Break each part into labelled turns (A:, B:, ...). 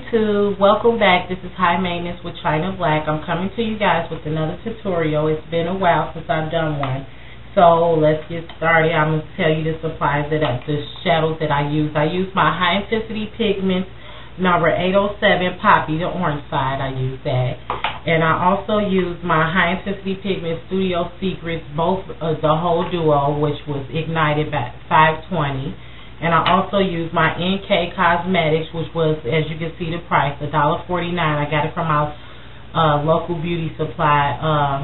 A: YouTube, welcome back. This is High Maintenance with China Black. I'm coming to you guys with another tutorial. It's been a while since I've done one, so let's get started. I'm going to tell you the supplies the shadows that I use. I use my High Intensity Pigments number 807 Poppy, the orange side. I use that, and I also use my High Intensity Pigments Studio Secrets, both the whole duo, which was ignited by 520. And I also use my NK Cosmetics, which was, as you can see, the price, $1.49. I got it from my local beauty supply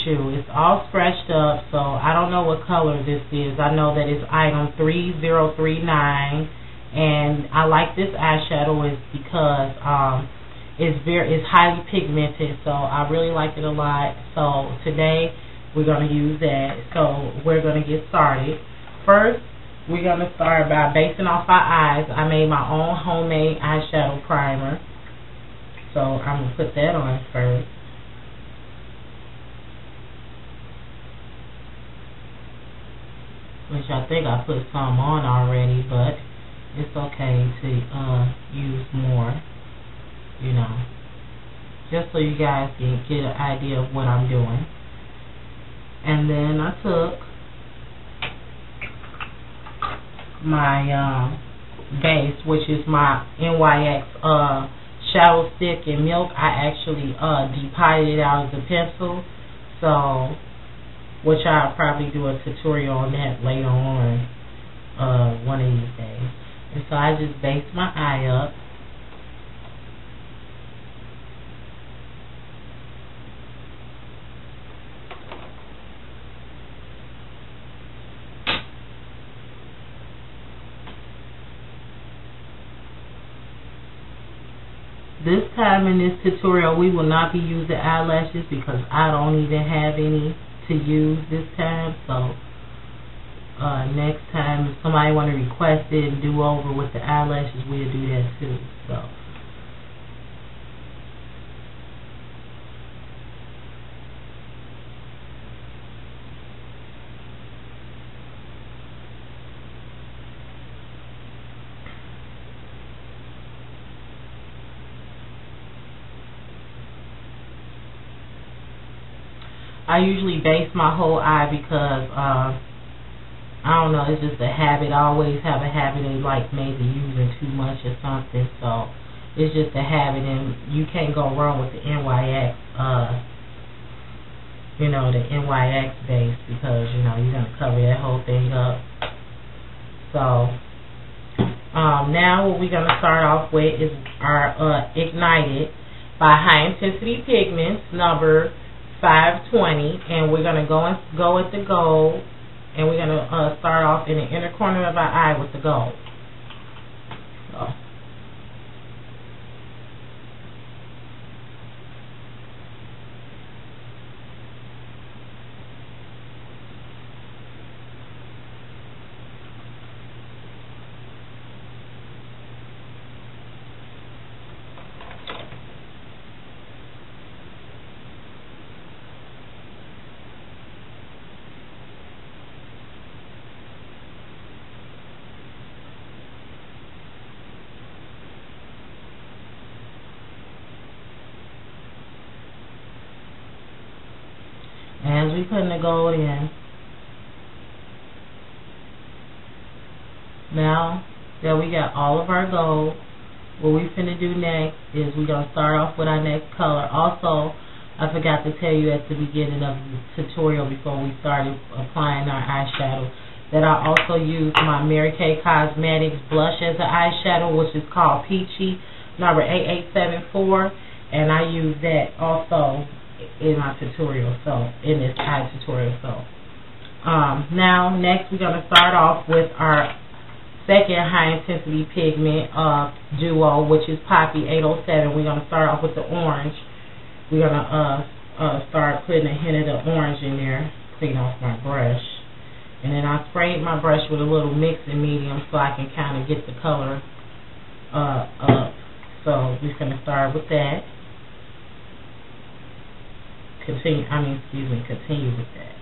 A: shoe. It's all scratched up, so I don't know what color this is. I know that it's item 3039, and I like this eyeshadow is because it's highly pigmented, so I really like it a lot. So today we're going to use that. So we're going to get started. First, we're going to start by basing off our eyes. I made my own homemade eyeshadow primer. So I'm going to put that on first. Which I think I put some on already, but it's okay to use more, you know, just so you guys can get an idea of what I'm doing. And then I took my base, which is my NYX shadow stick and milk. I actually depotted it out as a pencil, so which I'll probably do a tutorial on that later on one of these days. And so I just base my eye up. This time in this tutorial, we will not be using eyelashes because I don't even have any to use this time. So next time, if somebody want to request it and do over with the eyelashes, we'll do that too. So I usually base my whole eye because, I don't know, it's just a habit. I always have a habit of like maybe using too much or something, so it's just a habit, and you can't go wrong with the NYX, you know, the NYX base, because, you know, you're going to cover that whole thing up. So, now what we're going to start off with is our Ignited by High Intensity Pigments number 520, and we're going to go with the gold, and we're going to start off in the inner corner of our eye with the gold. So. As we putting the gold in, now that we got all of our gold, what we finna do next is we're gonna start off with our next color. Also, I forgot to tell you at the beginning of the tutorial before we started applying our eyeshadow that I also use my Mary Kay Cosmetics blush as an eyeshadow, which is called Peachy number 8874, and I use that also in my tutorial, so in this eye tutorial. So now next we're going to start off with our second High Intensity Pigment duo, which is Poppy 807. We're going to start off with the orange. We're going to start putting a hint of the orange in there, clean off my brush, and then I sprayed my brush with a little mixing medium so I can kind of get the color up. So we're going to start with that. Continue with that.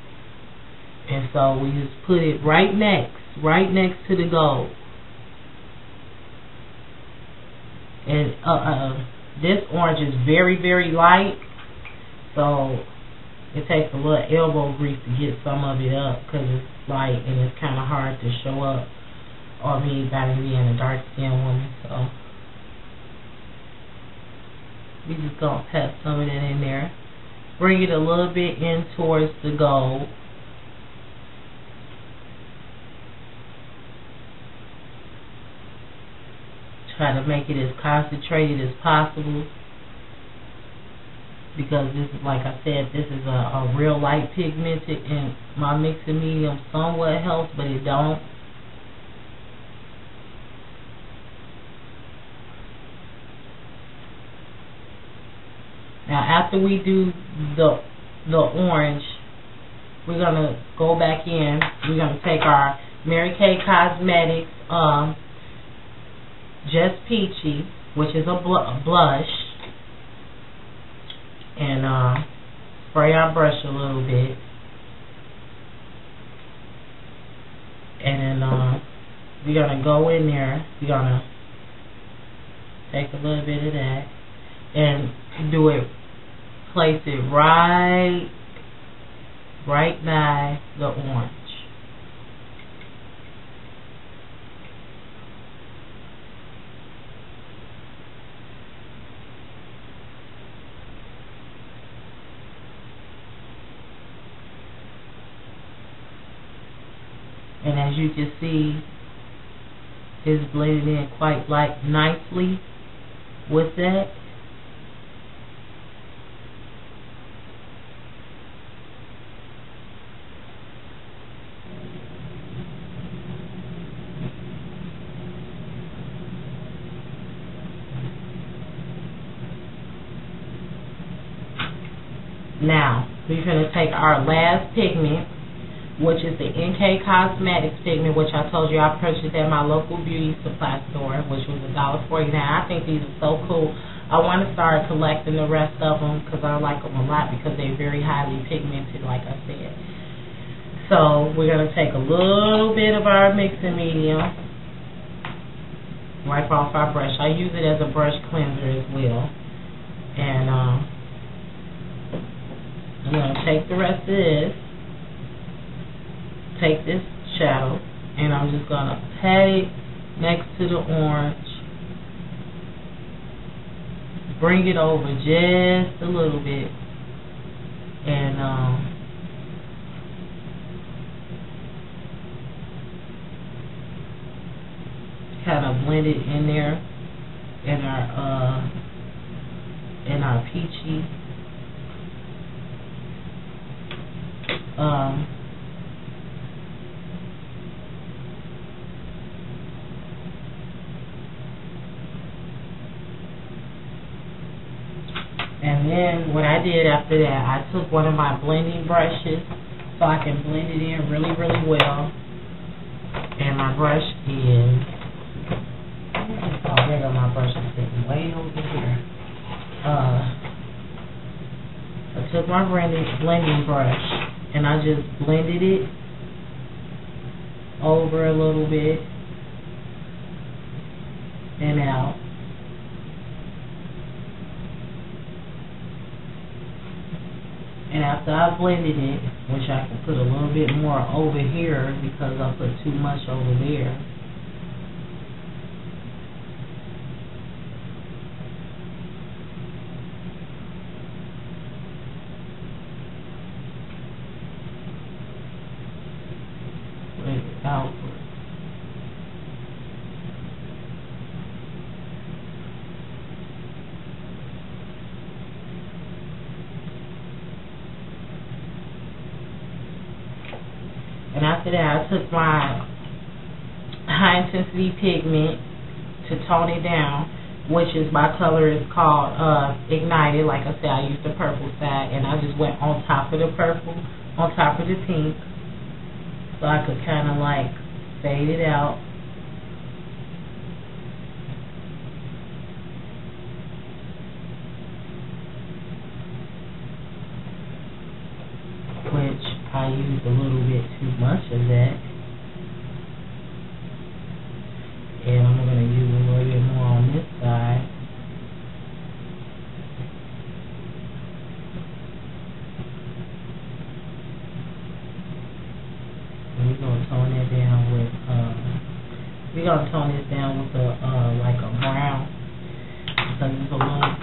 A: And so we just put it right next to the gold. And this orange is very, very light, so it takes a little elbow grease to get some of it up because it's light and it's kind of hard to show up on me by being a dark-skinned woman. So we just gonna pat some of that in there. Bring it a little bit in towards the gold. Try to make it as concentrated as possible because this is, like I said, this is a real light pigmented, and my mixing medium somewhat helps, but it don't. Now after we do the orange, we're gonna go back in. We're gonna take our Mary Kay Cosmetics Just Peachy, which is a blush, and spray our brush a little bit, and then we're gonna go in there. We're gonna take a little bit of that and do it. Place it right by the orange. And as you can see, it's blended in quite nicely with that. Now, we're going to take our last pigment, which is the NK Cosmetics pigment, which I told you I purchased at my local beauty supply store, which was $1.49. I think these are so cool. I want to start collecting the rest of them because I like them a lot because they're very highly pigmented, like I said. So, we're going to take a little bit of our mixing medium, wipe off our brush. I use it as a brush cleanser as well. And I'm going to take the rest of this, take this shadow, and I'm just going to pat it next to the orange, bring it over just a little bit, and kind of blend it in there in our peachy. And then what I did after that, I took one of my blending brushes so I can blend it in really, really well. And my brush is, oh, there go my brush is sitting way over here. I took my blending brush and I just blended it over a little bit and out. And after I blended it, which I can put a little bit more over here because I put too much over there. Blend it outward. And after that, I took my high intensity pigment to tone it down, which is, my color is called Ignited. Like I said, I used the purple side, and I just went on top of the purple, on top of the pink, so I could kind of like fade it out. Which I used a little bit too much of that. And I'm going to use a little bit more on this side. tone that down with we're gonna tone this down with like a brown. So use a little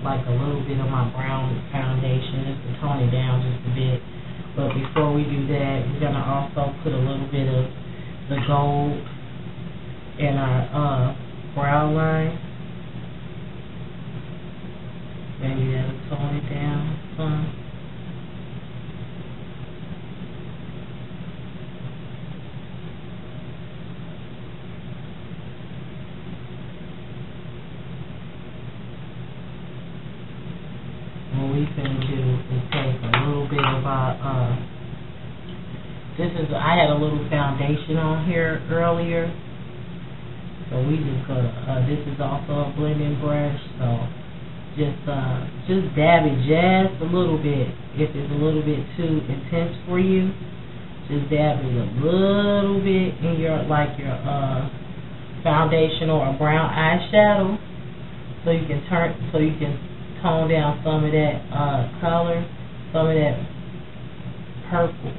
A: like a little bit of my brown foundation just to tone it down just a bit. But before we do that, we're gonna also put a little bit of the gold in our brow line. Maybe that'll tone it down some. What we finna do is take a little bit of our I had a little foundation on here earlier, so we just gonna this is also a blending brush, so just dab it just a little bit. If it's a little bit too intense for you, just dab it a little bit in your foundation or a brown eyeshadow, so you can tone down some of that color, some of that purple.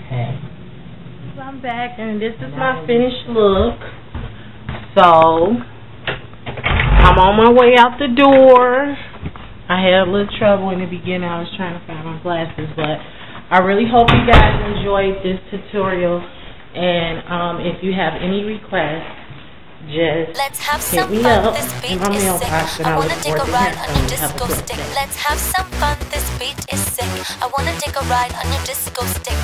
A: Okay. I'm back, and this is my finished look. So I'm on my way out the door. I had a little trouble in the beginning. I was trying to find my glasses, but I really hope you guys enjoyed this tutorial. And if you have any requests, just hit me up in my mailbox, and I look forward to hearing from you. Have a good day.
B: Let's have some fun, this beat is sick. I wanna take a ride on your disco stick.